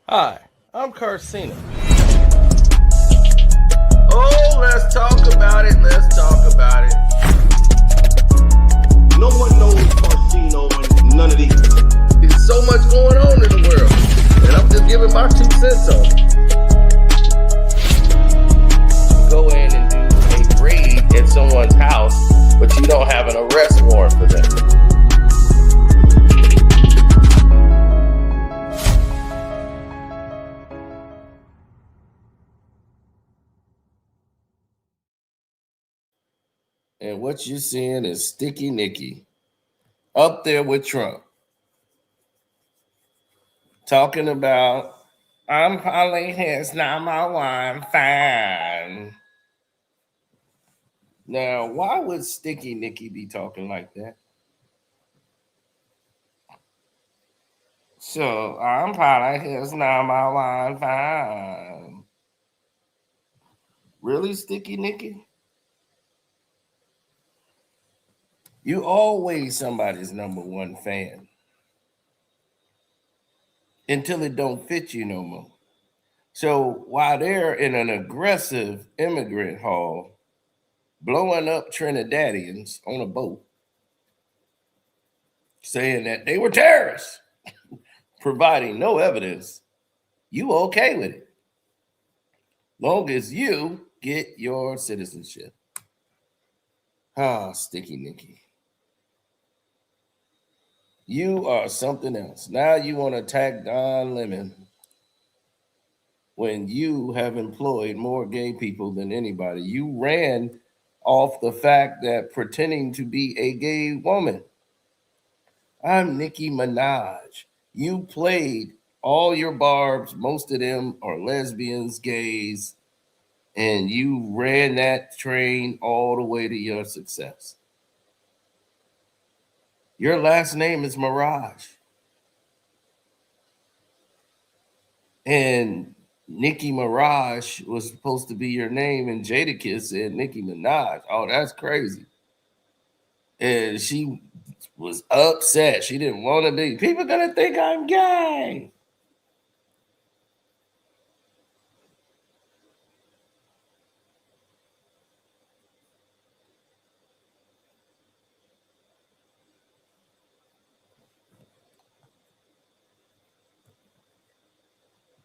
Hi, I'm Carcina. Oh, let's talk about it. Let's talk about it. No one knows Carcino and none of these. There's so much going on in the world, and I'm just giving my 2 cents on it. Go in and do a raid at someone's house, but you don't have an arrest warrant for them. And what you're seeing is Sticky Nicky up there with Trump talking about, I'm probably his number one fan. Now, why would Sticky Nicky be talking like that? So I'm probably his number one fan. Really, Sticky Nicky? You always somebody's number one fan until it don't fit you no more. So while they're in an aggressive immigrant hall blowing up Trinidadians on a boat, saying that they were terrorists, providing no evidence, you okay with it. Long as you get your citizenship. Ah, Sticky Nicky. You are something else. Now you want to attack Don Lemon when you have employed more gay people than anybody. You ran off the fact that pretending to be a gay woman. I'm Nicki Minaj. You played all your barbs, most of them are lesbians, gays, and you ran that train all the way to your success. Your last name is Mirage. And Nicki Minaj was supposed to be your name, and Jadakiss said Nicki Minaj. Oh, that's crazy. And she was upset. She didn't want to be. People gonna think I'm gay.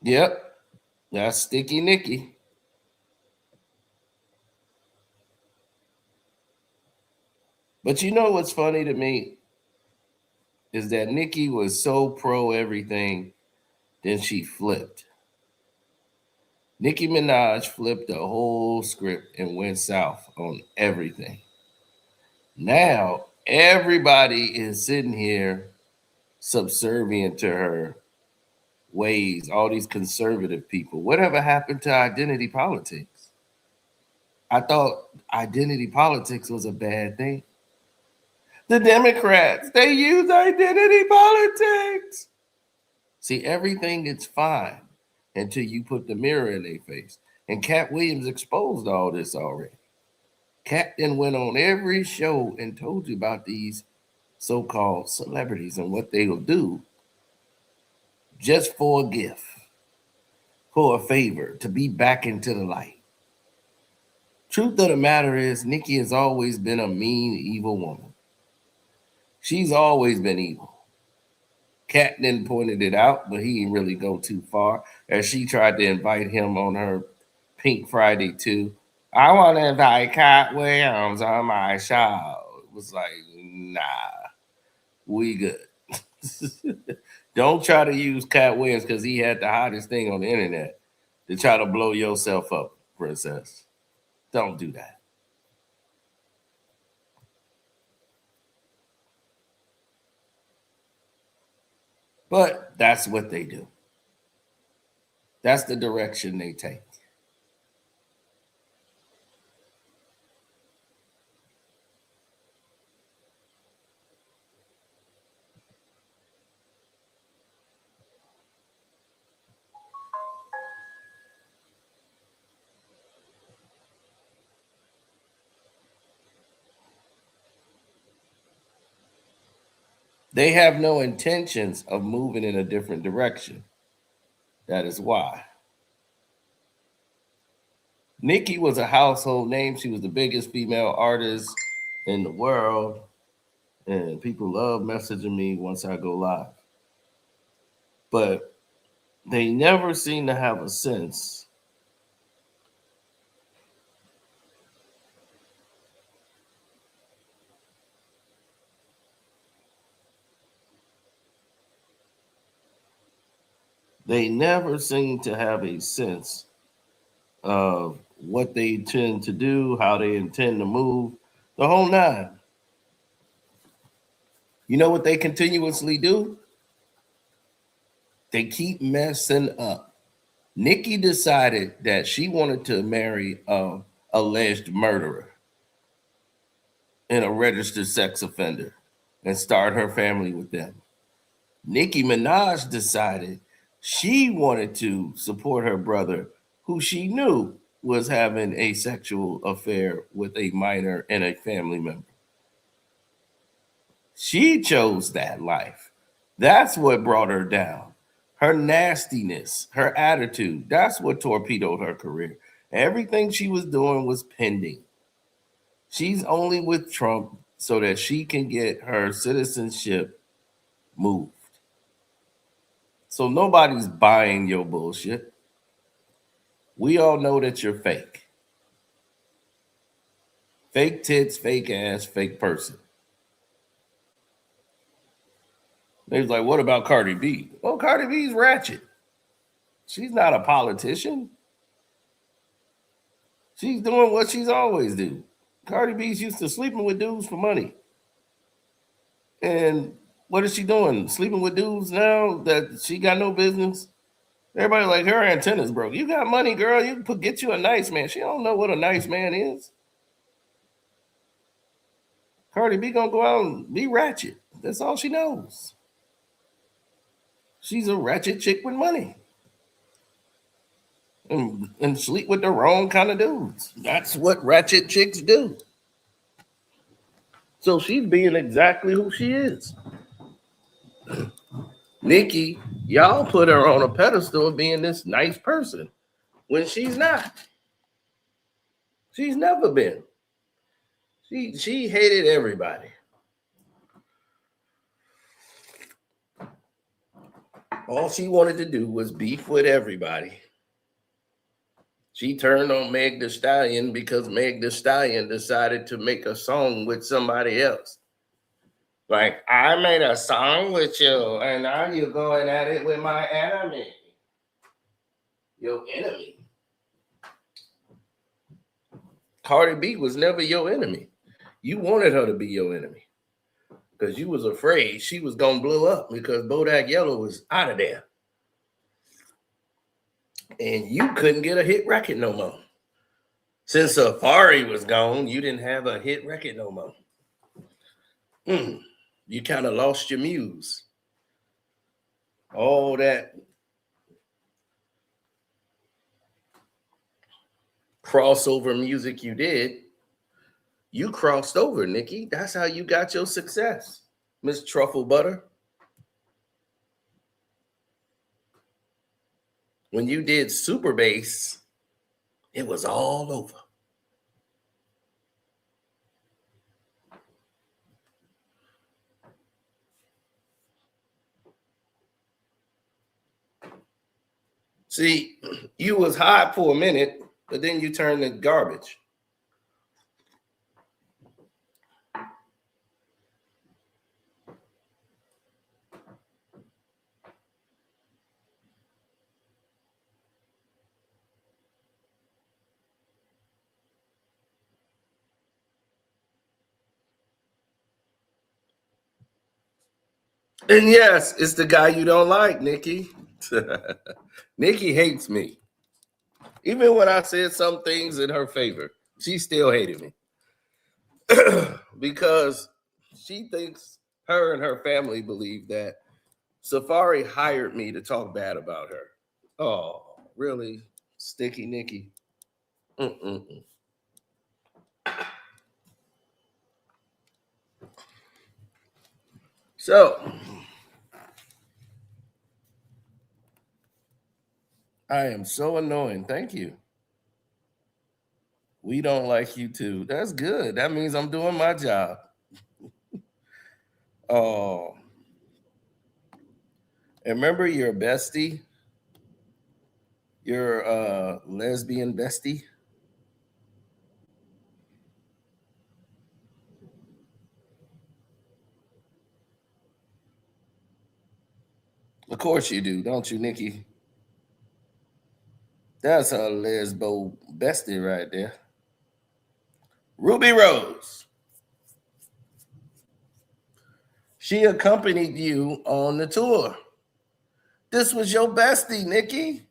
Yep, that's Sticky Nicky. But you know what's funny to me is that Nicki was so pro everything, then she flipped. Nicki Minaj flipped the whole script and went south on everything. Now everybody is sitting here subservient to her ways, all these conservative people. Whatever happened to identity politics? I thought identity politics was a bad thing. The Democrats, they use identity politics. See, everything is fine until you put the mirror in their face. And Cat Williams exposed all this already. Cat then went on every show and told you about these so-called celebrities and what they will do just for a gift, for a favor, to be back into the light. Truth of the matter is, Nikki has always been a mean, evil woman. She's always been evil. Kat then pointed it out, but he didn't really go too far. As she tried to invite him on her Pink Friday too. I want to invite Cat Williams on my show. It was like, nah, we good. Don't try to use Cat Williams because he had the hottest thing on the internet to try to blow yourself up, princess. Don't do that. But that's what they do. That's the direction they take. They have no intentions of moving in a different direction. That is why. Nicki was a household name. She was the biggest female artist in the world. And people love messaging me once I go live. But they never seem to have a sense of what they intend to do, how they intend to move, the whole nine. You know what they continuously do? They keep messing up. Nicki decided that she wanted to marry a alleged murderer and a registered sex offender and start her family with them. Nicki Minaj decided she wanted to support her brother, who she knew was having a sexual affair with a minor and a family member. She chose that life. That's what brought her down. Her nastiness, her attitude, that's what torpedoed her career. Everything she was doing was pending. She's only with Trump so that she can get her citizenship moved. So nobody's buying your bullshit. We all know that you're fake. Fake tits, fake ass, fake person. They was like, what about Cardi B? Well, Cardi B's ratchet. She's not a politician. She's doing what she's always do. Cardi B's used to sleeping with dudes for money. And what is she doing? Sleeping with dudes now that she got no business? Everybody like her antennas broke. You got money, girl. You can get you a nice man. She don't know what a nice man is. Cardi B gonna go out and be ratchet. That's all she knows. She's a ratchet chick with money. And sleep with the wrong kind of dudes. That's what ratchet chicks do. So she's being exactly who she is. Nicki, y'all put her on a pedestal of being this nice person when she's not. She's never been. She hated everybody. All she wanted to do was beef with everybody. She turned on Meg Thee Stallion because Meg Thee Stallion decided to make a song with somebody else. Like, I made a song with you, and now you're going at it with my enemy. Your enemy. Cardi B was never your enemy. You wanted her to be your enemy because you was afraid she was going to blow up because Bodak Yellow was out of there. And you couldn't get a hit record no more. Since Safari was gone, you didn't have a hit record no more. You kind of lost your muse. All that crossover music you did, you crossed over, Nicki. That's how you got your success, Miss Truffle Butter. When you did Super Bass, it was all over. See, you was hot for a minute, but then you turned to garbage. And yes, it's the guy you don't like, Nicki. Nicki hates me. Even when I said some things in her favor, she still hated me. Because she thinks her and her family believe that Safari hired me to talk bad about her. Oh, really? Sticky Nicki. So, I am so annoying. Thank you. We don't like you too. That's good. That means I'm doing my job. Oh, and remember your bestie, your lesbian bestie? Of course you do, don't you, Nikki? That's a lesbo bestie right there. Ruby Rose. She accompanied you on the tour. This was your bestie, Nikki.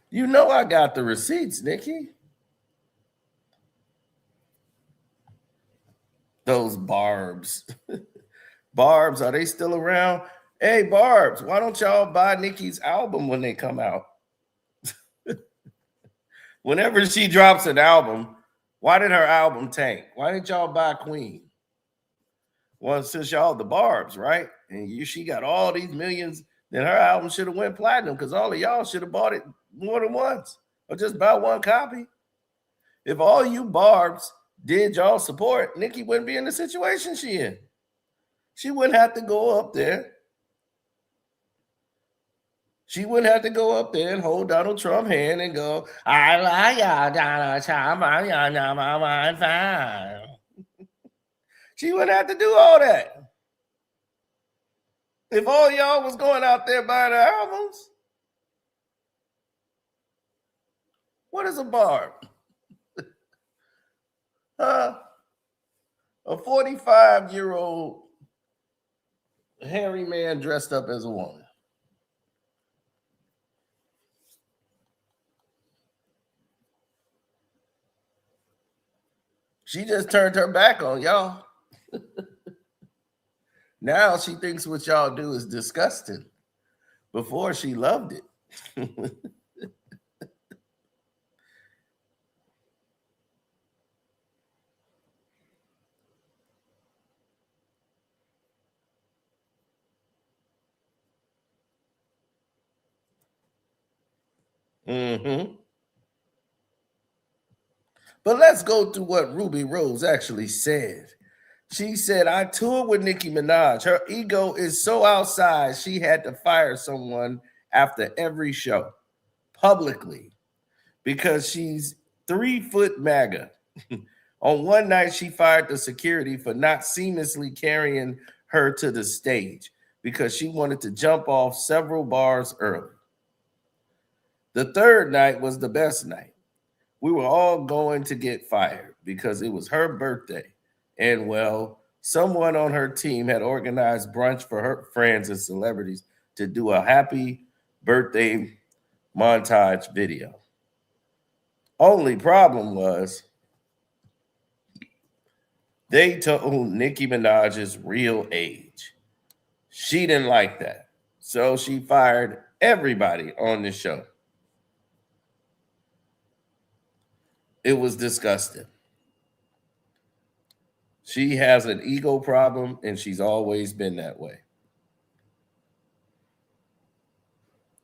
You know I got the receipts, Nikki. Those Barbs. Barbs, are they still around? Hey, Barbs, why don't y'all buy Nikki's album when they come out? Whenever she drops an album, why did her album tank? Why didn't y'all buy Queen? Well, since y'all the Barbs, right? And she got all these millions, then her album should have went platinum because all of y'all should have bought it more than once or just buy one copy. If all you Barbs did y'all support, Nikki wouldn't be in the situation she in. She wouldn't have to go up there. She wouldn't have to go up there and hold Donald Trump's hand and go, I like y'all, Donald Trump. I'm fine. She wouldn't have to do all that. If all y'all was going out there buying the albums, what is a Barb? Huh? A 45-year-old hairy man dressed up as a woman. She just turned her back on y'all. Now she thinks what y'all do is disgusting. Before she loved it. Mm-hmm. But let's go through what Ruby Rose actually said. She said, I toured with Nicki Minaj. Her ego is so outside, she had to fire someone after every show publicly because she's 3-foot MAGA. On one night, she fired the security for not seamlessly carrying her to the stage because she wanted to jump off several bars early. The third night was the best night. We were all going to get fired because it was her birthday. And well, someone on her team had organized brunch for her friends and celebrities to do a happy birthday montage video. Only problem was they told Nicki Minaj's real age. She didn't like that. So she fired everybody on the show. It was disgusting. She has an ego problem, and she's always been that way.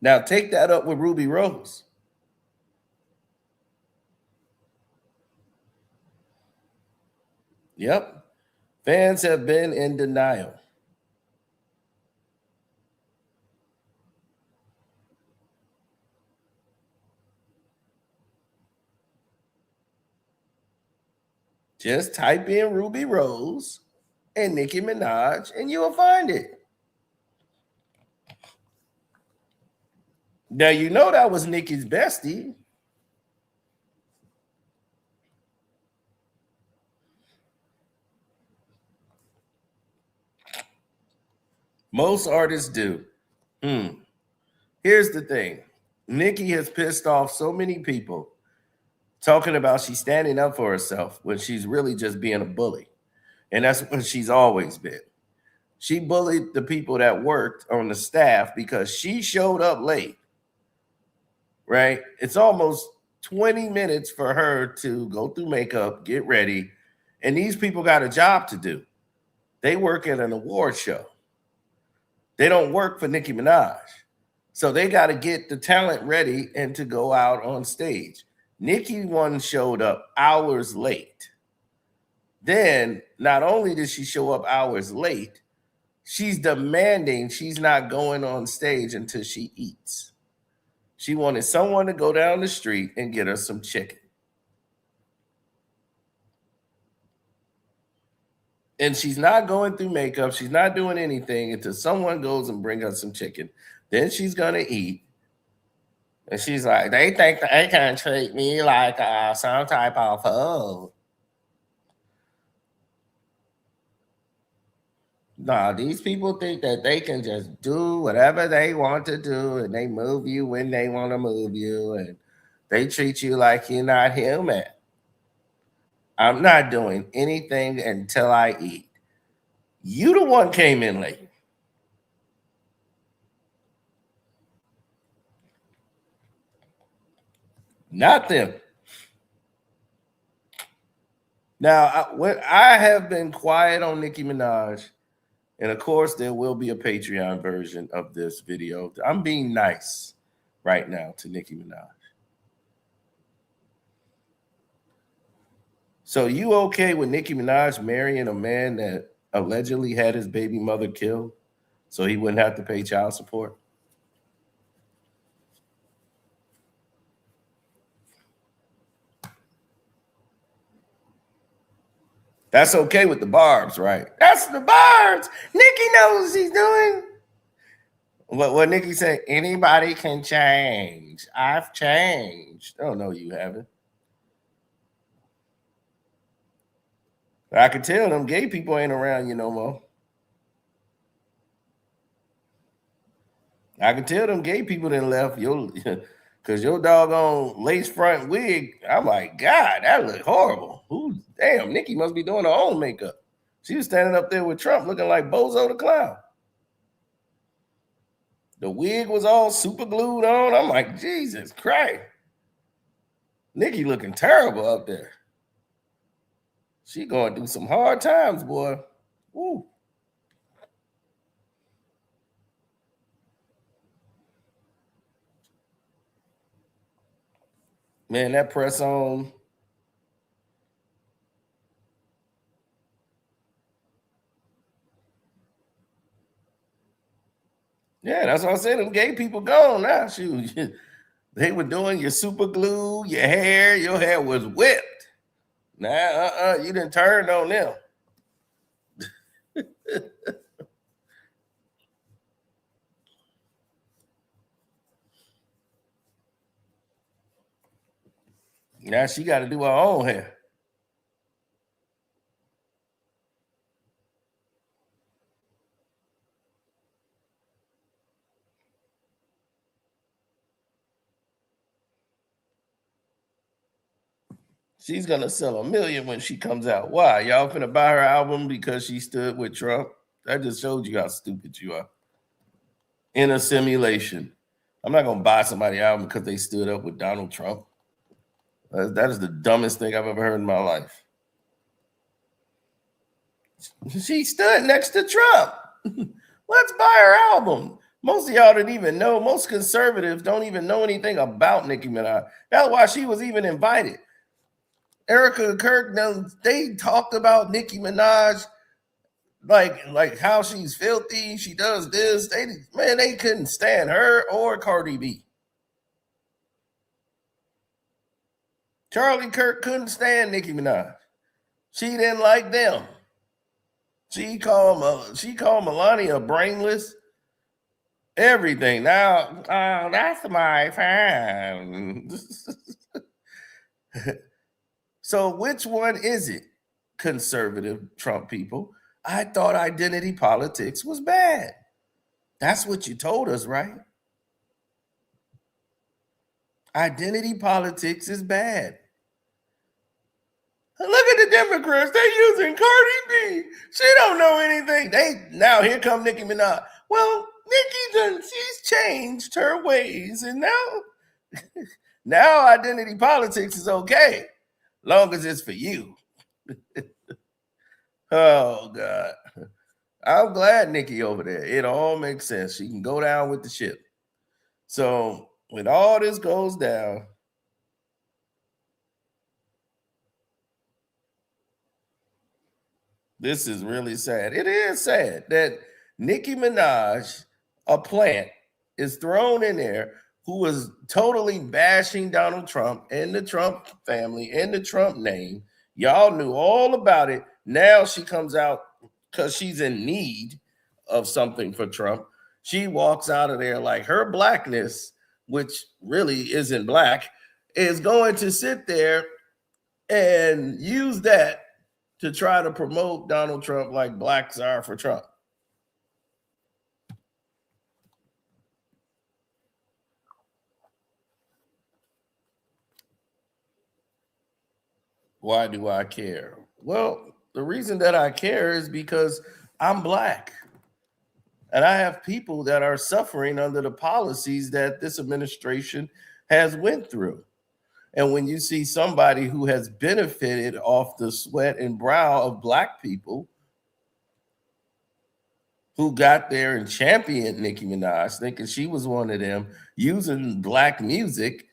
Now, take that up with Ruby Rose. Yep. Fans have been in denial. Just type in Ruby Rose and Nicki Minaj, and you'll find it. Now, you know that was Nicki's bestie. Most artists do. Here's the thing. Nicki has pissed off so many people talking about she's standing up for herself when she's really just being a bully. And that's what she's always been. She bullied the people that worked on the staff because she showed up late, right? It's almost 20 minutes for her to go through makeup, get ready, and these people got a job to do. They work at an award show. They don't work for Nicki Minaj. So they got to get the talent ready and to go out on stage. Nicki one showed up hours late. Then not only did she show up hours late, she's demanding she's not going on stage until she eats. She wanted someone to go down the street and get her some chicken. And she's not going through makeup. She's not doing anything until someone goes and bring her some chicken. Then she's going to eat. And she's like, they think they can treat me like some type of food. No, these people think that they can just do whatever they want to do, and they move you when they want to move you, and they treat you like you're not human. I'm not doing anything until I eat. You the one came in late. Not them. Now, I have been quiet on Nicki Minaj, and of course, there will be a Patreon version of this video. I'm being nice right now to Nicki Minaj. So you okay with Nicki Minaj marrying a man that allegedly had his baby mother killed so he wouldn't have to pay child support? That's okay with the Barbs, right? That's the Barbs. Nicki knows what she's doing. What Nicki said, anybody can change. I've changed. Oh, no, you haven't. I can tell them gay people ain't around you no more. I can tell them gay people that left because your doggone lace front wig. I'm like, God, that look horrible. Damn, Nicki must be doing her own makeup. She was standing up there with Trump looking like Bozo the Clown. The wig was all super glued on. I'm like, Jesus Christ. Nicki looking terrible up there. She going through some hard times, boy. Woo. Man, that press on. Yeah, that's what I said. Them gay people gone now. Shoot. They were doing your super glue, your hair was whipped. Nah, you didn't turn on them. Now she got to do her own hair. She's gonna sell 1 million when she comes out. Why? Y'all finna buy her album because she stood with Trump? That just showed you how stupid you are. In a simulation. I'm not gonna buy somebody's album because they stood up with Donald Trump. That is the dumbest thing I've ever heard in my life. She stood next to Trump. Let's buy her album. Most of y'all didn't even know. Most conservatives don't even know anything about Nicki Minaj. That's why she was even invited. Erica Kirk, they talked about Nicki Minaj like how she's filthy. She does this. They couldn't stand her or Cardi B. Charlie Kirk couldn't stand Nicki Minaj. She didn't like them. She called Melania brainless. Everything. Now, that's my fan. So which one is it, conservative Trump people? I thought identity politics was bad. That's what you told us, right? Identity politics is bad. Look at the Democrats. They're using Cardi B. She don't know anything. Now here come Nicki Minaj. Well, she's changed her ways, and now identity politics is okay, long as it's for you. Oh God. I'm glad Nicki over there. It all makes sense. She can go down with the ship. So when all this goes down, this is really sad. It is sad that Nicki Minaj, a plant, is thrown in there who was totally bashing Donald Trump and the Trump family and the Trump name. Y'all knew all about it. Now she comes out because she's in need of something for Trump. She walks out of there like her blackness, which really isn't black, is going to sit there and use that to try to promote Donald Trump like blacks are for Trump. Why do I care? Well, the reason that I care is because I'm black. And I have people that are suffering under the policies that this administration has went through. And when you see somebody who has benefited off the sweat and brow of black people who got there and championed Nicki Minaj, thinking she was one of them, using black music,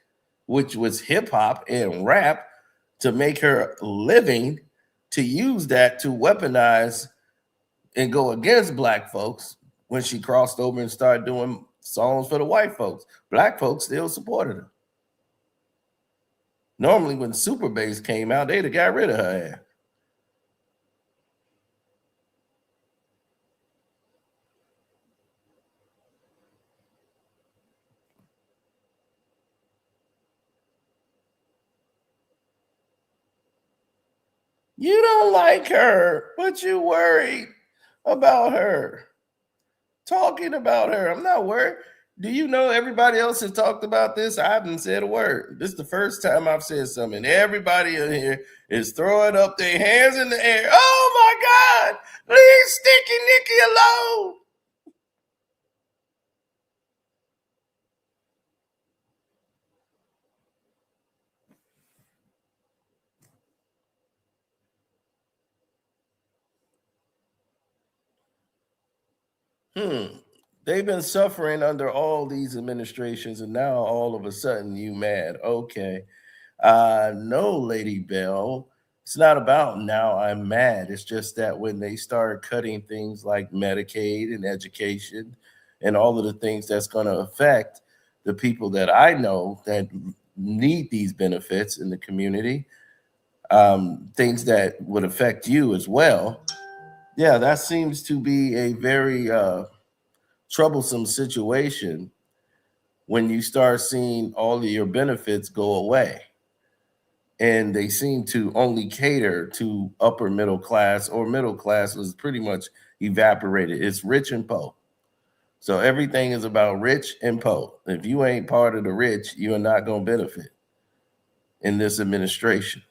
which was hip hop and rap, to make her living, to use that to weaponize and go against black folks when she crossed over and started doing songs for the white folks. Black folks still supported her. Normally, when Super Bass came out, they'd have got rid of her ass. You don't like her, but you worried about her, talking about her. I'm not worried. Do you know everybody else has talked about this? I haven't said a word. This is the first time I've said something. Everybody in here is throwing up their hands in the air. Oh my God, leave Sticky Nicky alone. They've been suffering under all these administrations, and now all of a sudden you mad. Okay. No, Lady Bell. It's not about now I'm mad. It's just that when they start cutting things like Medicaid and education and all of the things that's going to affect the people that I know that need these benefits in the community, things that would affect you as well. Yeah, that seems to be a very troublesome situation when you start seeing all of your benefits go away. And they seem to only cater to upper middle class, or middle class was pretty much evaporated. It's rich and poor. So everything is about rich and poor. If you ain't part of the rich, you are not going to benefit in this administration.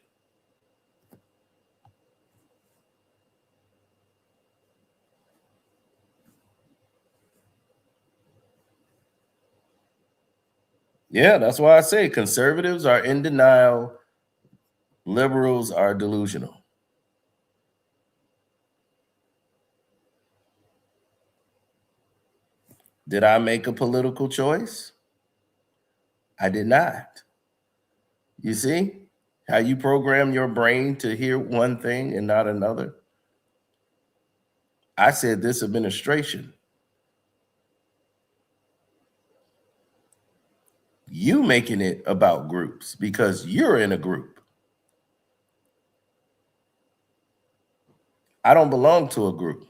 Yeah, that's why I say conservatives are in denial, liberals are delusional. Did I make a political choice? I did not. You see how you program your brain to hear one thing and not another? I said this administration. You making it about groups because you're in a group. I don't belong to a group.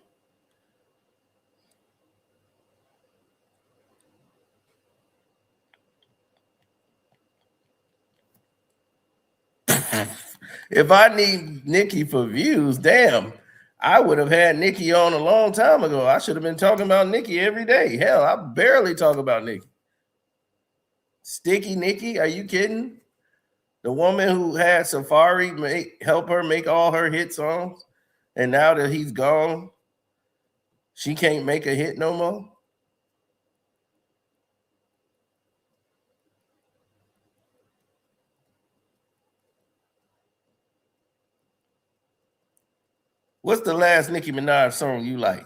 If I need Nicki for views, damn, I would have had Nicki on a long time ago. I should have been talking about Nicki every day. Hell, I barely talk about Nicki. Sticky Nicki, are you kidding? The woman who had Safari help her make all her hit songs, and now that he's gone, she can't make a hit no more. What's the last Nicki Minaj song you liked?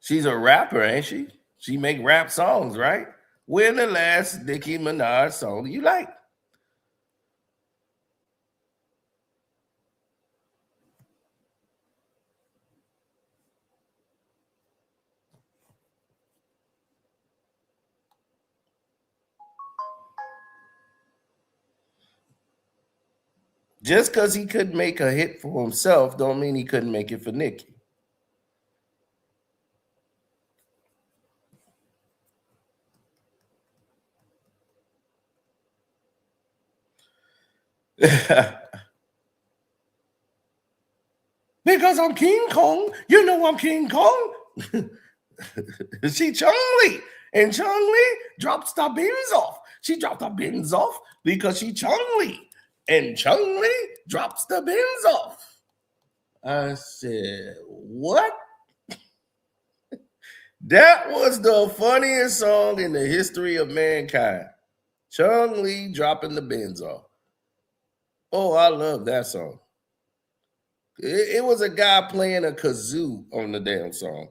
She's a rapper, ain't she? She make rap songs, right? When the last Nicki Minaj song you like? Just because he couldn't make a hit for himself don't mean he couldn't make it for Nicki. Because I'm King Kong. You know I'm King Kong. She Chung Lee. And Chung Lee drops the bins off. She dropped the bins off because she Chung Lee. And Chung Lee drops the bins off. I said, what? That was the funniest song in the history of mankind. Chung Lee dropping the bins off. Oh, I love that song. It was a guy playing a kazoo on the damn song.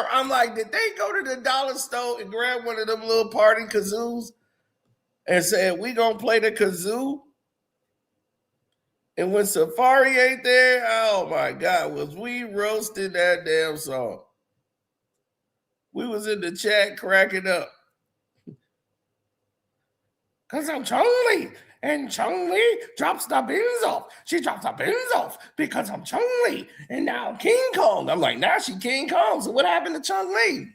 I'm like, did they go to the dollar store and grab one of them little party kazoos and said, we gonna play the kazoo? And when Safari ain't there, oh my God, was we roasting that damn song. We was in the chat cracking up. Because I'm Chung Lee, and Chung Lee drops the bins off. She drops the bins off because I'm Chung Lee, and now King Kong. I'm like, now she King Kong. So what happened to Chung Lee?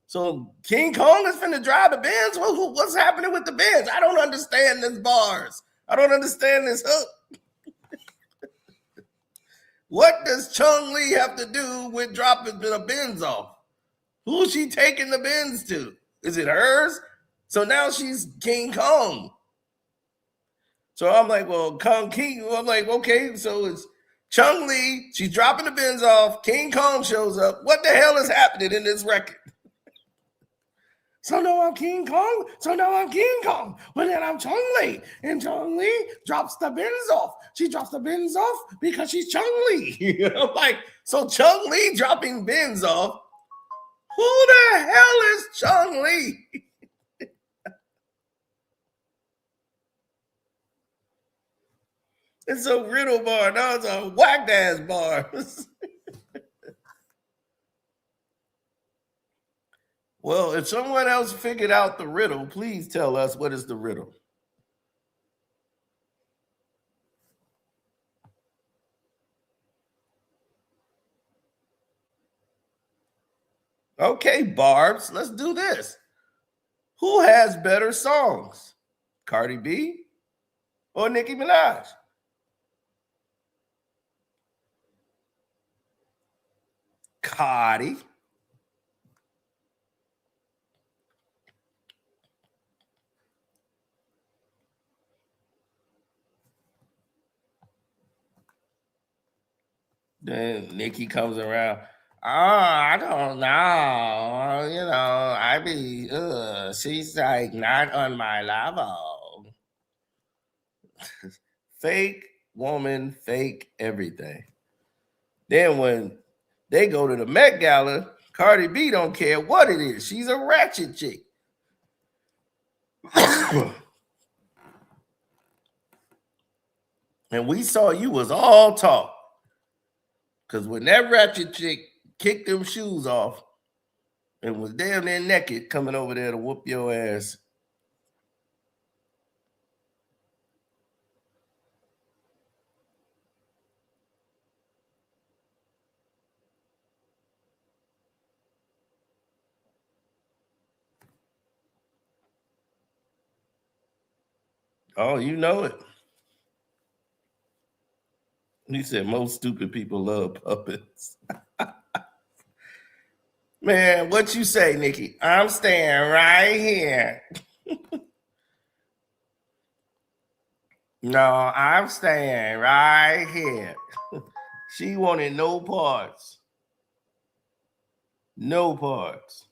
So King Kong is finna drive the bins? What's happening with the bins? I don't understand this bars. I don't understand this hook. What does Chung Lee have to do with dropping the bins off? Who's she taking the bins to? Is it hers? So now she's King Kong. So I'm like, well, Kong King. I'm like, okay, so it's Chung Lee. She's dropping the bins off. King Kong shows up. What the hell is happening in this record? So now I'm King Kong. So now I'm King Kong. But then I'm Chung Lee. And Chung Lee drops the bins off. She drops the bins off because she's Chung Lee. I'm like, so Chung Lee dropping bins off. Who the hell is Chung Lee? It's a riddle bar. No, it's a whacked ass bar. Well, if someone else figured out the riddle, please tell us what is the riddle. Okay, Barbs, let's do this. Who has better songs? Cardi B or Nicki Minaj? Cardi. Then Nicki comes around. Oh, I don't know. You know, I be, she's like not on my level. Fake woman, fake everything. Then when they go to the Met Gala, Cardi B don't care what it is. She's a ratchet chick. And we saw you was all talk. Because when that ratchet chick kicked them shoes off and was damn near naked coming over there to whoop your ass. Oh, you know it. He said most stupid people love puppets. Man, what you say, Nicki? I'm staying right here. No, I'm staying right here. She wanted no parts. No parts.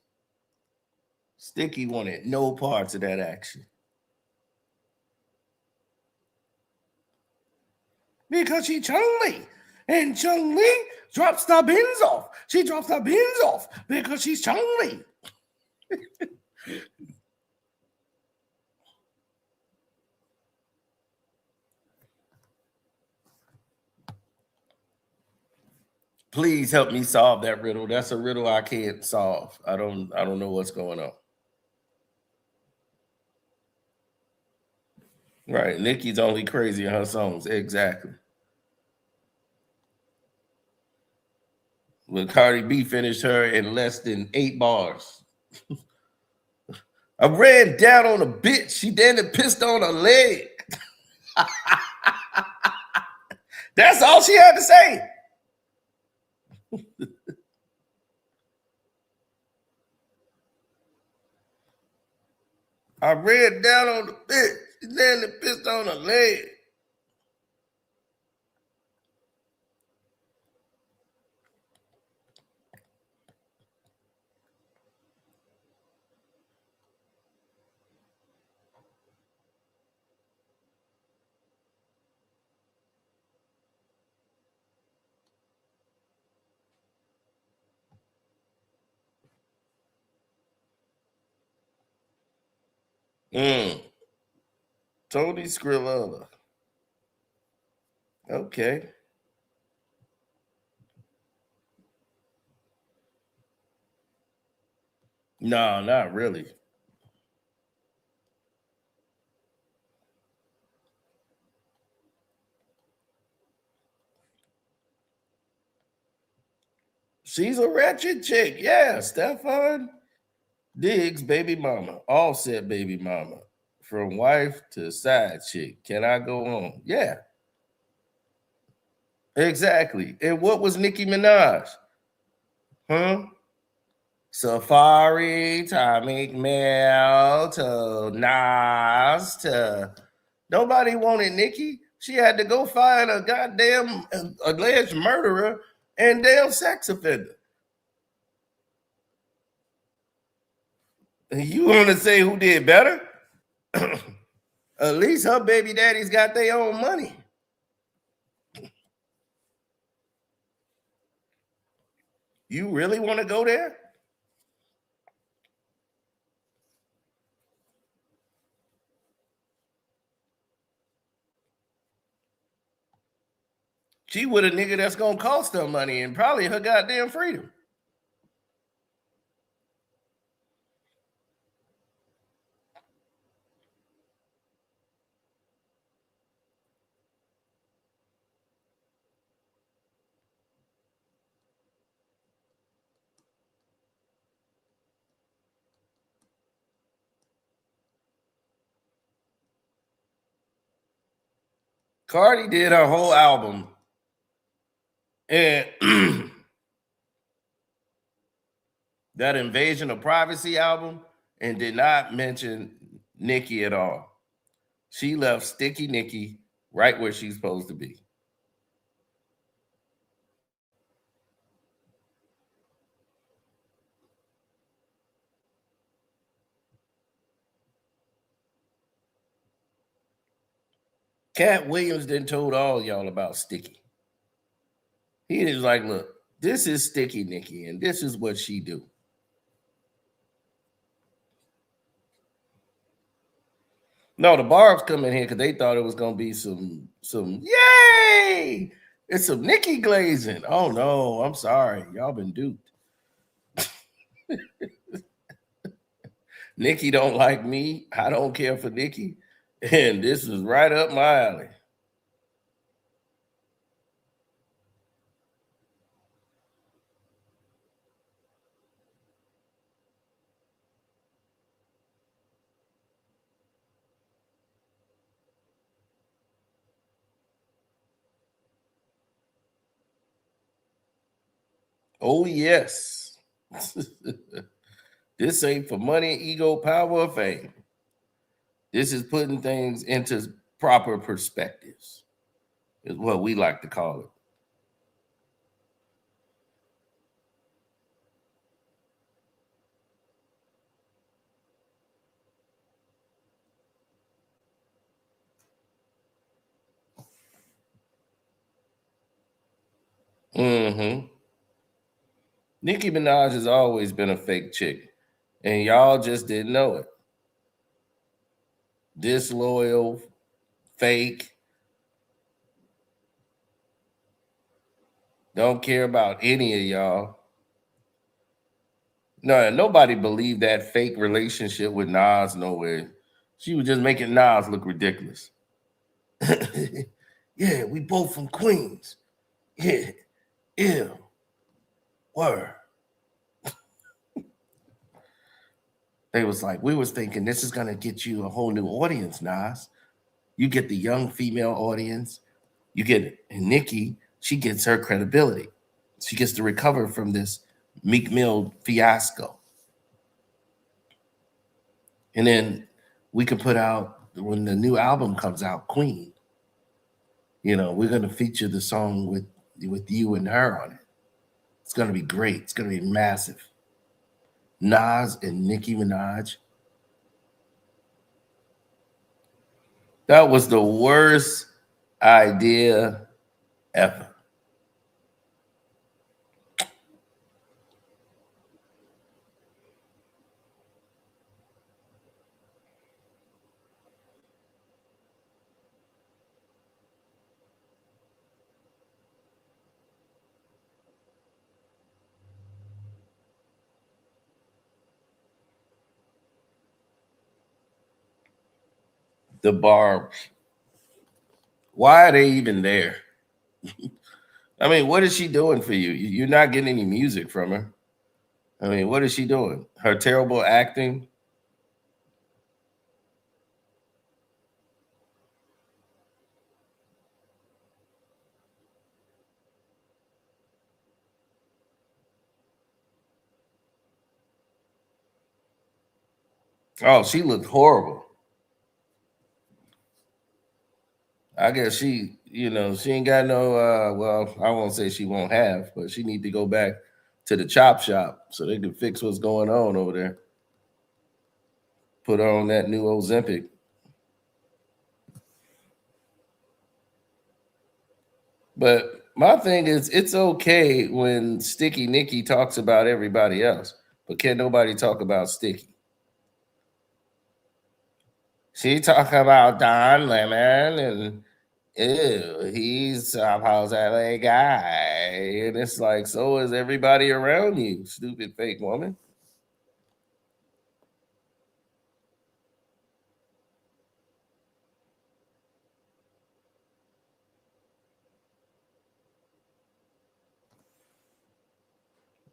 Sticky wanted no parts of that action. Because she Chung-Li. And Chung-Li drops the bins off. She drops the bins off because she's Chung-Li. Please help me solve that riddle. That's a riddle I can't solve. I don't know what's going on. Right. Nicki's only crazy in her songs. Exactly. When Cardi B finished her in less than 8 bars. I ran down on a bitch. She then pissed on her leg. That's all she had to say. I ran down on the bitch. She then pissed on her leg. Tony Skrilla. Okay. No, not really. She's a wretched chick. Yeah, Stefan Diggs, baby mama. Offset baby mama. From wife to side chick. Can I go on? Yeah. Exactly. And what was Nicki Minaj? Huh? Safari, Tommy Mel to Nas to nobody wanted Nicki. She had to go find a goddamn alleged murderer and damn sex offender. You want to say who did better? At least her baby daddies got their own money. You really want to go there? She with a nigga that's gonna cost her money and probably her goddamn freedom. Cardi did her whole album, and that Invasion of Privacy album, and did not mention Nicki at all. She left Sticky Nicki right where she's supposed to be. Cat Williams then told all y'all about Sticky. He is like, look, this is Sticky Nicki, and this is what she do. No, the Barbs come in here because they thought it was gonna be some yay! It's some Nicki glazing. Oh no, I'm sorry, y'all been duped. Nicki don't like me. I don't care for Nicki, and this is right up my alley. Oh yes. This ain't for money, ego, power, or fame. This is putting things into proper perspectives, is what we like to call it. Mm-hmm. Nicki Minaj has always been a fake chick, and y'all just didn't know it. Disloyal, fake, don't care about any of y'all. No, nobody believed that fake relationship with Nas nowhere. She was just making Nas look ridiculous. Yeah, we both from Queens. Yeah, ew, word. They was like, we was thinking this is gonna get you a whole new audience, Nas. You get the young female audience. You get and Nicki, she gets her credibility. She gets to recover from this Meek Mill fiasco. And then we could put out when the new album comes out, Queen. You know, we're gonna feature the song with you and her on it. It's gonna be great. It's gonna be massive. Nas and Nicki Minaj. That was the worst idea ever. The barbs. Why are they even there? I mean, what is she doing for you? You're not getting any music from her. I mean, what is she doing? Her terrible acting. Oh, she looked horrible. I guess she ain't got no well, I won't say she won't have, but she need to go back to the chop shop so they can fix what's going on over there. Put on that new Ozempic. But my thing is it's okay when Sticky Nicky talks about everybody else, but can nobody talk about Sticky? She talk about Don Lemon and ew, he's a supposed LA guy. And it's like, so is everybody around you, stupid fake woman.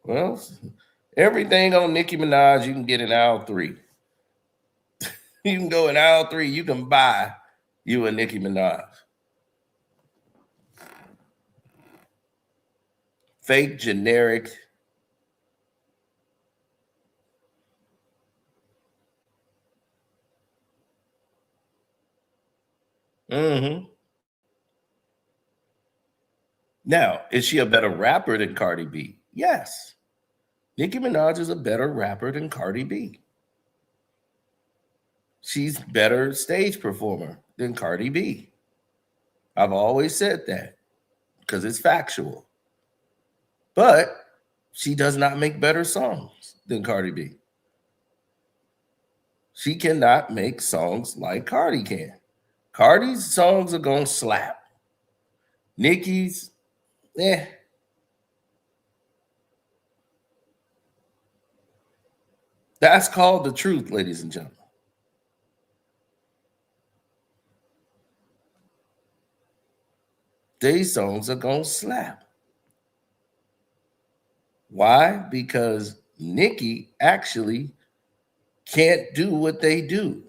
Well, everything on Nicki Minaj you can get in aisle 3. You can go in aisle 3, you can buy you a Nicki Minaj. Fake, generic. Hmm. Now, is she a better rapper than Cardi B? Yes. Nicki Minaj is a better rapper than Cardi B. She's better stage performer than Cardi B. I've always said that because it's factual. But she does not make better songs than Cardi B. She cannot make songs like Cardi can. Cardi's songs are gonna slap. Nicki's, eh. That's called the truth, ladies and gentlemen. These songs are gonna slap. Why? Because Nicki actually can't do what they do.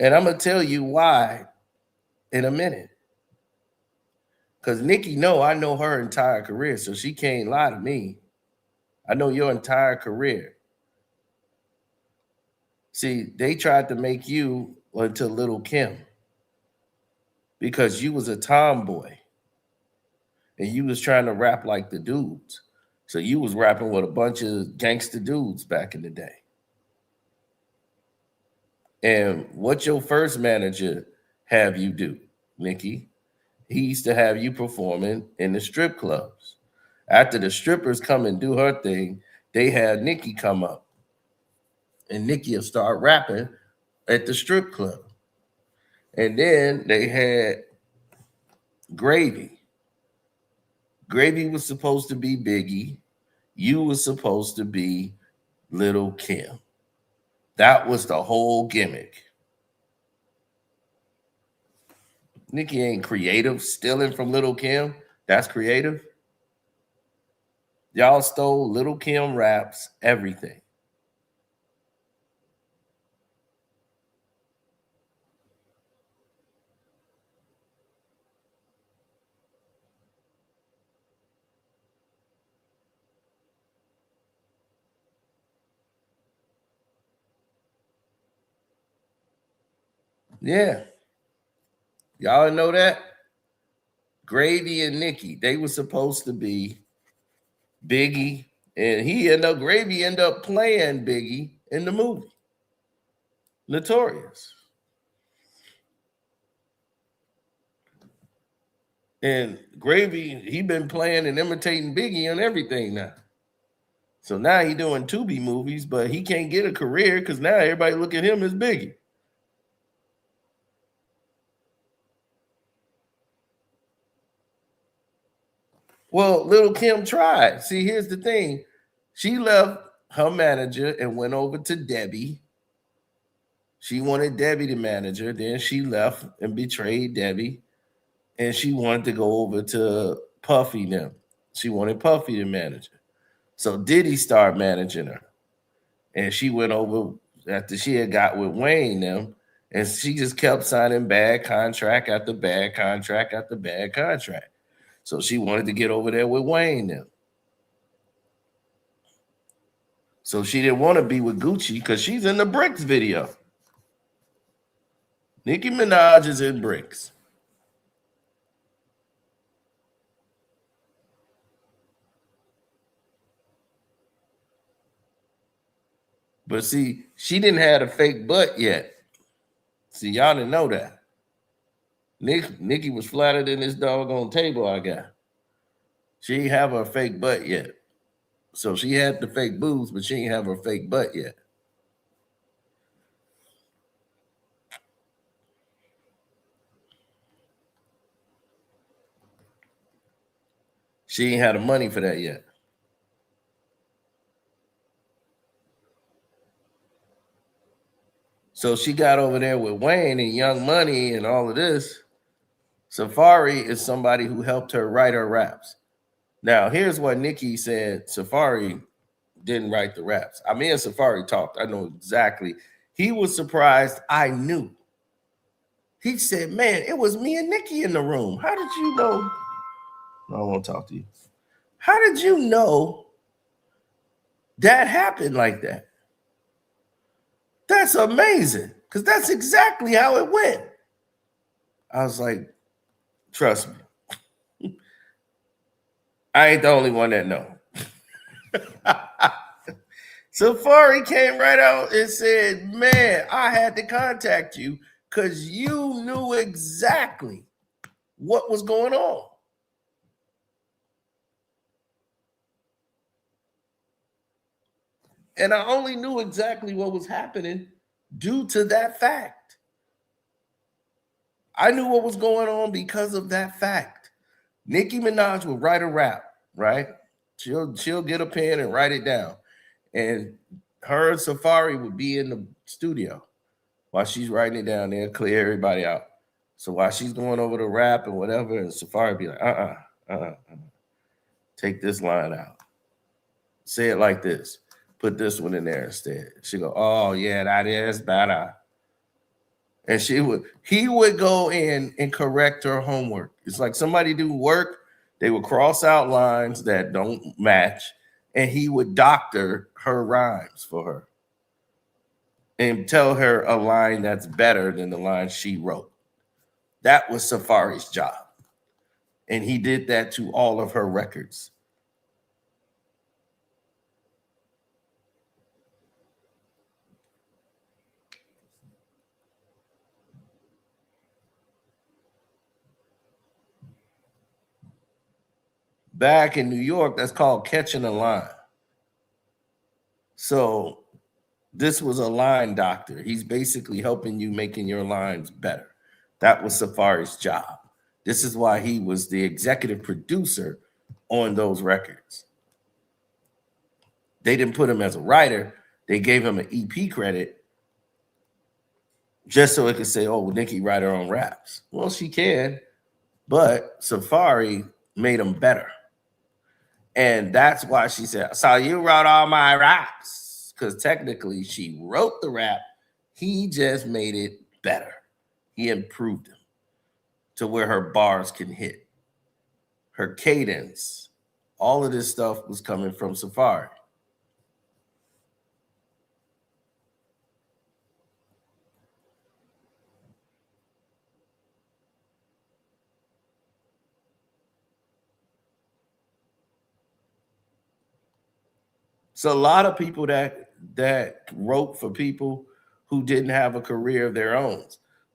And I'm gonna tell you why in a minute. Because Nicki I know her entire career, so she can't lie to me. I know your entire career. See, they tried to make you into Little Kim because you was a tomboy and you was trying to rap like the dudes. So you was rapping with a bunch of gangster dudes back in the day. And what your first manager have you do, Nicki? he used to have you performing in the strip clubs. After the strippers come and do her thing, they had Nicki come up. And Nicki will start rapping at the strip club. And then they had Gravy. Gravy was supposed to be Biggie. You was supposed to be Little Kim. That was the whole gimmick. Nicki ain't creative, stealing from Little Kim. That's creative. Y'all stole Little Kim raps, everything. Yeah. Y'all know that? Gravy and Nicki, they were supposed to be Biggie, and Gravy ended up playing Biggie in the movie. Notorious. And Gravy, he been playing and imitating Biggie and everything now. So now he doing Tubi movies, but he can't get a career because now everybody look at him as Biggie. Well, Little Kim tried. See, here's the thing. She left her manager and went over to Debbie. She wanted Debbie to manage her. Then she left and betrayed Debbie. And she wanted to go over to Puffy now. She wanted Puffy to manage her. So Diddy started managing her. And she went over after she had got with Wayne them. And she just kept signing bad contract after bad contract after bad contract. So she wanted to get over there with Wayne them. So she didn't want to be with Gucci because she's in the Bricks video. Nicki Minaj is in Bricks. But see, she didn't have a fake butt yet. See, y'all didn't know that. Nicki was flatter than this doggone table I got. She ain't have her fake butt yet. So she had the fake boobs, but she ain't have her fake butt yet. She ain't had the money for that yet. So she got over there with Wayne and Young Money and all of this. Safari is somebody who helped her write her raps. Now, here's what Nicki said. Safari didn't write the raps. I mean, Safari talked. I know exactly. He was surprised I knew. He said, man, it was me and Nicki in the room. How did you know? No, I won't talk to you. How did you know that happened like that? That's amazing. Because that's exactly how it went. I was like, trust me. I ain't the only one that know. Safari came right out and said, man, I had to contact you because you knew exactly what was going on. And I only knew exactly what was happening due to that fact. I knew what was going on because of that fact. Nicki Minaj will write a rap, right? She'll get a pen and write it down. And her and Safari would be in the studio while she's writing it down there, clear everybody out. So while she's going over the rap and whatever, and Safari be like, take this line out. Say it like this. Put this one in there instead. She go, oh yeah, that is better. And he would go in and correct her homework. It's like somebody do work, they would cross out lines that don't match, and he would doctor her rhymes for her and tell her a line that's better than the line she wrote. That was Safari's job. And he did that to all of her records. back in New York, that's called catching a line. So this was a line doctor. He's basically helping you making your lines better. That was Safari's job. This is why he was the executive producer on those records. They didn't put him as a writer. They gave him an EP credit just so it could say, oh, Nicki write her own raps. Well, she can, but Safari made them better. And that's why she said, so you wrote all my raps. Because technically she wrote the rap. He just made it better. He improved them to where her bars can hit. Her cadence. All of this stuff was coming from Safari. So a lot of people that wrote for people who didn't have a career of their own,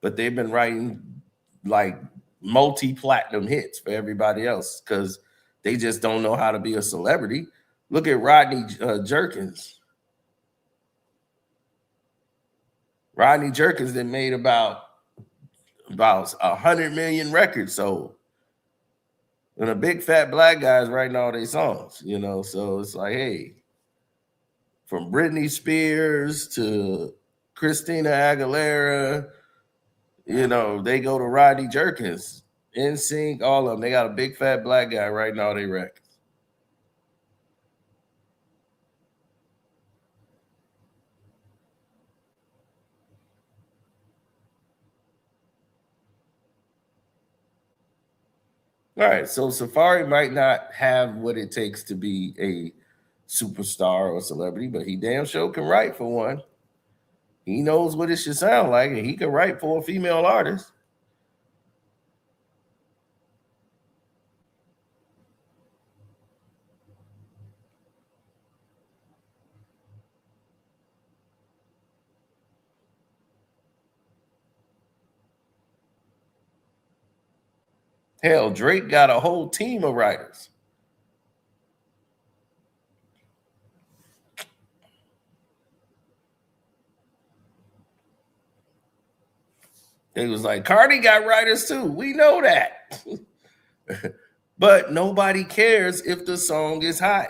but they've been writing like multi-platinum hits for everybody else because they just don't know how to be a celebrity. Look at Rodney Jerkins. Rodney Jerkins that made about 100 million records sold. And a big fat black guy's writing all these songs, you know. So it's like, hey, from Britney Spears to Christina Aguilera, you know, they go to Rodney Jerkins, NSYNC, all of them. They got a big fat black guy writing all their records. All right, so Safari might not have what it takes to be a superstar or celebrity, but he damn sure can write for one. He knows what it should sound like, and he can write for a female artist. Hell, Drake got a whole team of writers. They was like, Cardi got writers too. We know that. But nobody cares if the song is hot.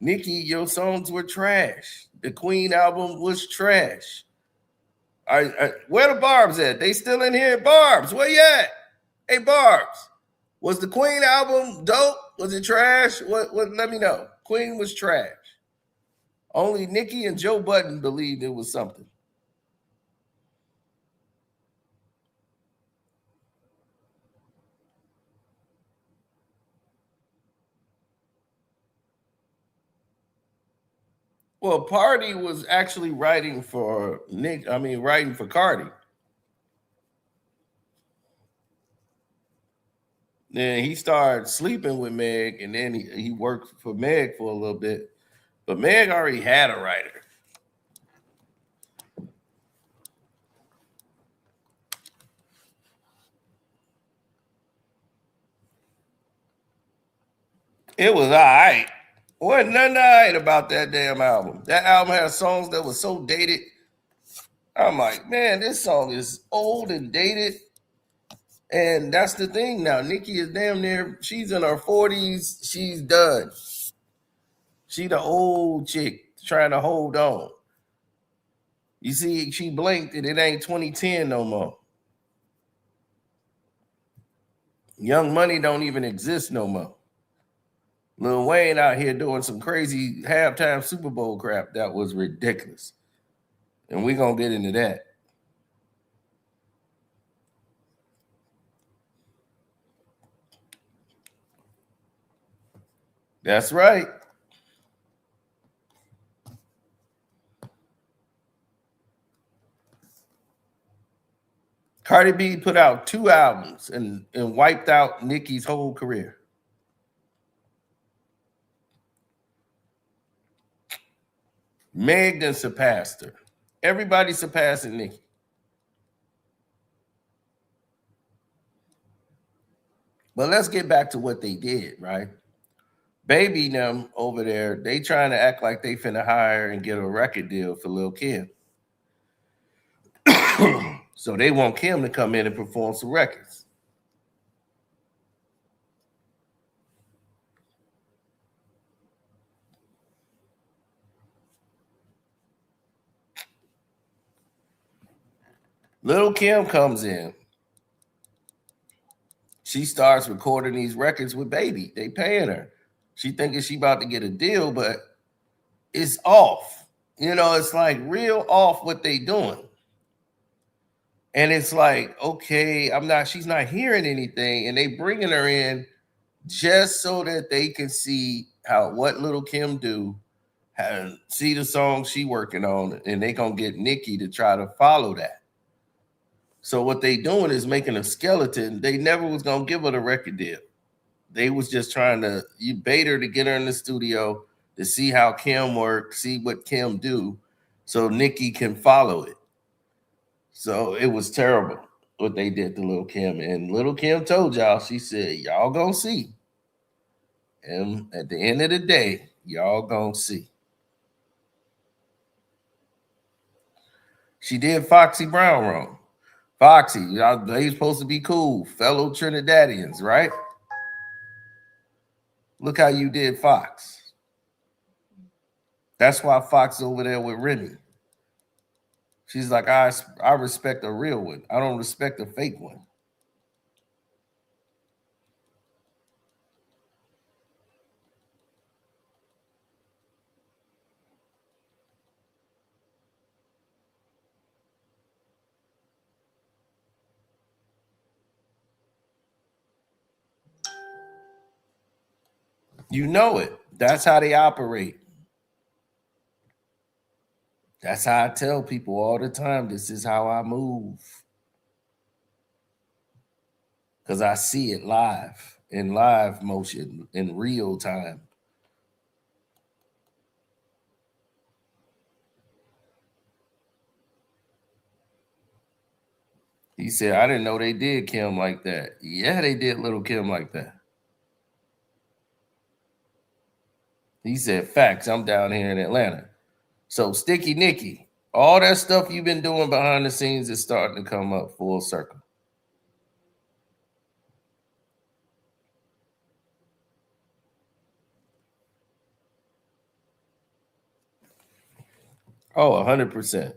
Nicki, your songs were trash. The Queen album was trash. Where the Barbs at? They still in here? Barbs, where you at? Hey, Barbs, was the Queen album dope? Was it trash? What? Let me know. Queen was trash. Only Nicki and Joe Budden believed it was something. Well, Party was actually writing for writing for Cardi. Then he started sleeping with Meg, and then he worked for Meg for a little bit. But Meg already had a writer. It was all right. Wasn't nothing all right about that damn album. That album had songs that were so dated. I'm like, man, this song is old and dated. And that's the thing now. Nicki is damn near, she's in her 40s. She's done. She the old chick trying to hold on. You see, she blinked and it ain't 2010 no more. Young Money don't even exist no more. Lil Wayne out here doing some crazy halftime Super Bowl crap that was ridiculous. And we're going to get into that. That's right. Cardi B put out 2 albums and wiped out Nicki's whole career. Meg then surpassed her. Everybody surpassing Nicki. But let's get back to what they did, right? Baby them over there, they trying to act like they finna hire and get a record deal for Lil Kim. So they want Kim to come in and perform some records. Lil Kim comes in. She starts recording these records with Baby. They paying her. She thinking she about to get a deal, but it's off. You know, it's like real off what they doing. And it's like, okay, she's not hearing anything. And they bringing her in just so that they can see what Lil Kim do, and see the song she working on, and they gonna get Nicki to try to follow that. So what they doing is making a skeleton. They never was gonna give her the record deal. They was just trying to bait her to get her in the studio to see how Kim work, see what Kim do, so Nicki can follow it. So it was terrible what they did to Lil Kim. And Lil Kim told y'all, she said, y'all gonna see. And at the end of the day, y'all gonna see. She did Foxy Brown wrong. Foxy, y'all, they supposed to be cool, fellow Trinidadians, right? Look how you did Fox. That's why Fox over there with Remy. She's like, I respect a real one. I don't respect a fake one. You know it. That's how they operate. That's how I tell people all the time, this is how I move. Because I see it live, in live motion, in real time. He said, I didn't know they did Kim like that. Yeah, they did Little Kim like that. He said, facts, I'm down here in Atlanta. So Sticky Nicki, all that stuff you've been doing behind the scenes is starting to come up full circle. Oh, 100%.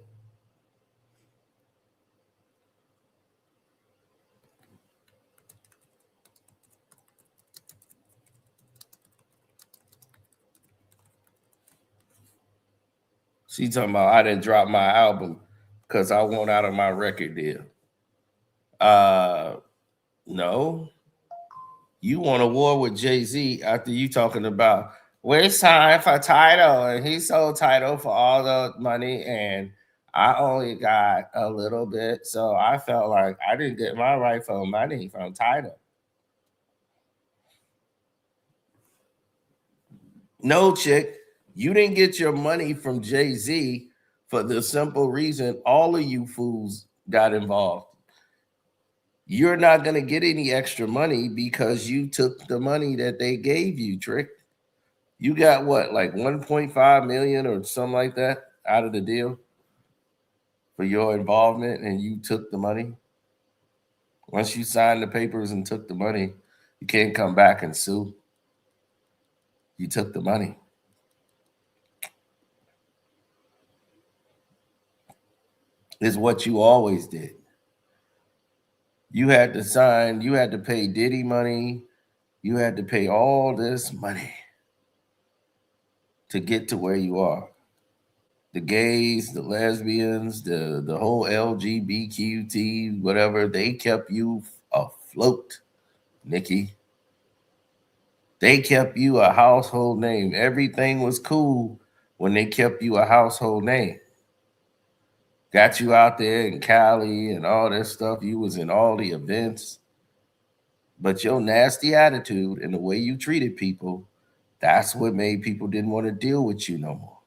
She talking about I didn't drop my album because I want out of my record deal. No. You want a war with Jay-Z after you talking about it's time for Tidal, and he sold Tidal for all the money, and I only got a little bit, so I felt like I didn't get my rightful money from Tidal. No, chick, you didn't get your money from Jay-Z for the simple reason all of you fools got involved. You're not going to get any extra money because you took the money that they gave you, Trick. You got what, like 1.5 million or something like that out of the deal for your involvement, and you took the money. Once you signed the papers and took the money, you can't come back and sue. You took the money. Is what you always did. You had to sign, you had to pay Diddy money, you had to pay all this money to get to where you are. The gays, the lesbians, the whole LGBTQ, whatever, they kept you afloat, Nicki. They kept you a household name. Everything was cool when they kept you a household name. Got you out there in Cali and all that stuff. You was in all the events. But your nasty attitude and the way you treated people, that's what made people didn't want to deal with you no more.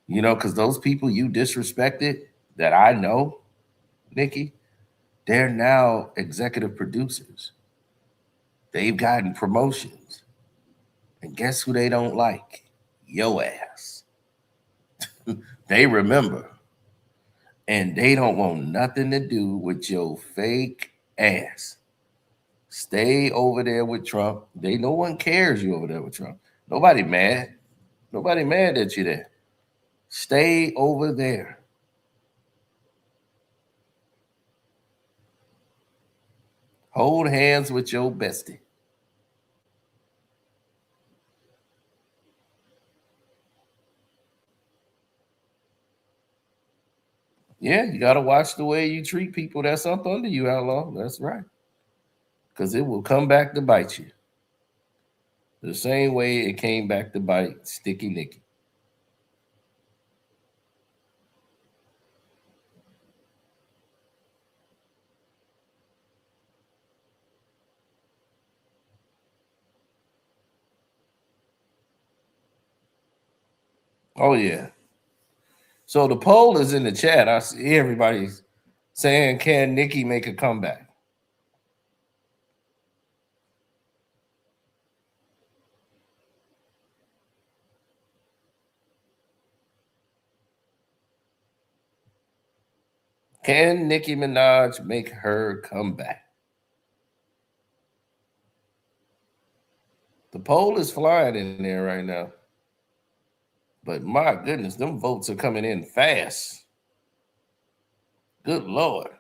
You know, because those people you disrespected that I know, Nicki, they're now executive producers. They've gotten promotions. And guess who they don't like? Yo ass. They remember. And they don't want nothing to do with your fake ass. Stay over there with Trump. No one cares you over there with Trump. Nobody mad. Nobody mad that you there. Stay over there. Hold hands with your bestie. Yeah, you got to watch the way you treat people that's up under you, Outlaw. That's right. Because it will come back to bite you. The same way it came back to bite Sticky Nicky. Oh, yeah. So the poll is in the chat. I see everybody saying, can Nikki make a comeback? Can Nicki Minaj make her comeback? The poll is flying in there right now. But my goodness, them votes are coming in fast. Good Lord.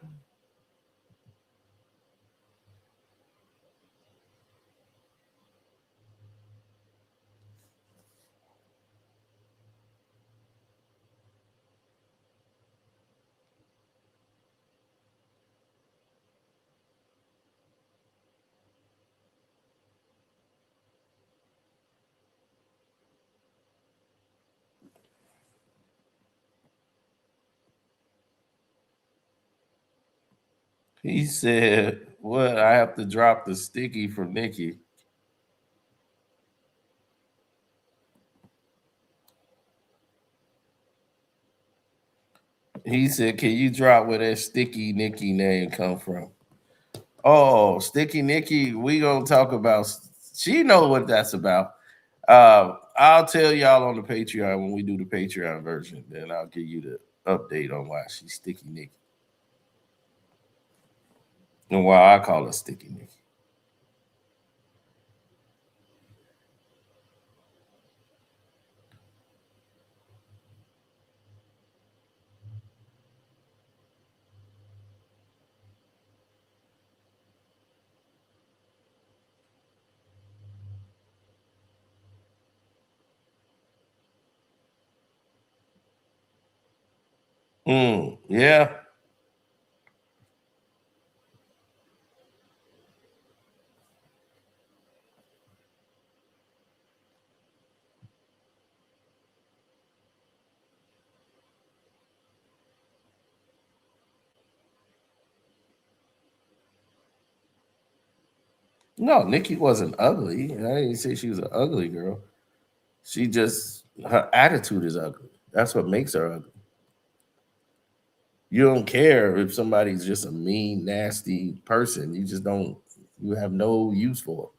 He said, what? I have to drop the sticky from Nikki. He said, can you drop where that Sticky Nicky name come from? Oh, Sticky Nicky, we gonna talk about. She know what that's about. I'll tell y'all on the Patreon when we do the Patreon version. Then I'll give you the update on why she's Sticky Nicky and why I call her Sticky Nicky. Yeah. No, Nikki wasn't ugly. I didn't say she was an ugly girl. She just her attitude is ugly. That's what makes her ugly. You don't care if somebody's just a mean, nasty person. You just don't. You have no use for it.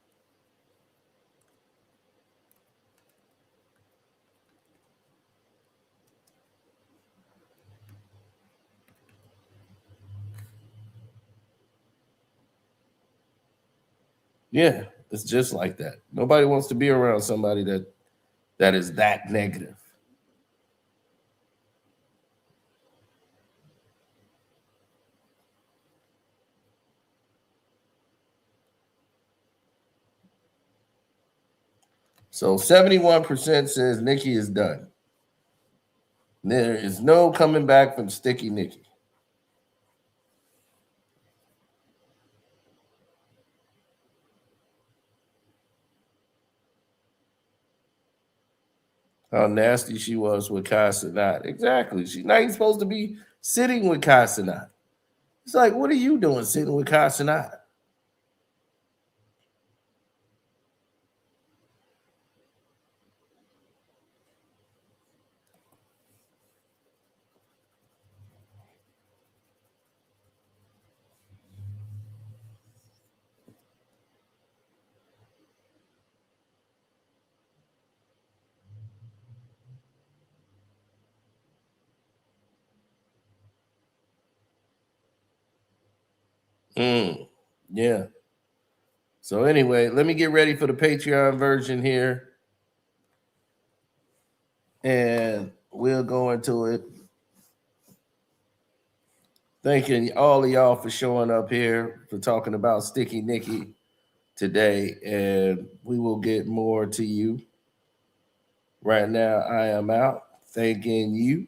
Yeah, it's just like that. Nobody wants to be around somebody that is that negative. So 71% says Nikki is done. There is no coming back from Sticky Nikki. How nasty she was with Kai Cenat. Exactly. She's not even supposed to be sitting with Kai Cenat. It's like, what are you doing sitting with Kai Cenat? Yeah. So anyway, let me get ready for the Patreon version here. And we'll go into it. Thanking all of y'all for showing up here, for talking about Sticky Nicky today. And we will get more to you. Right now, I am out. Thanking you.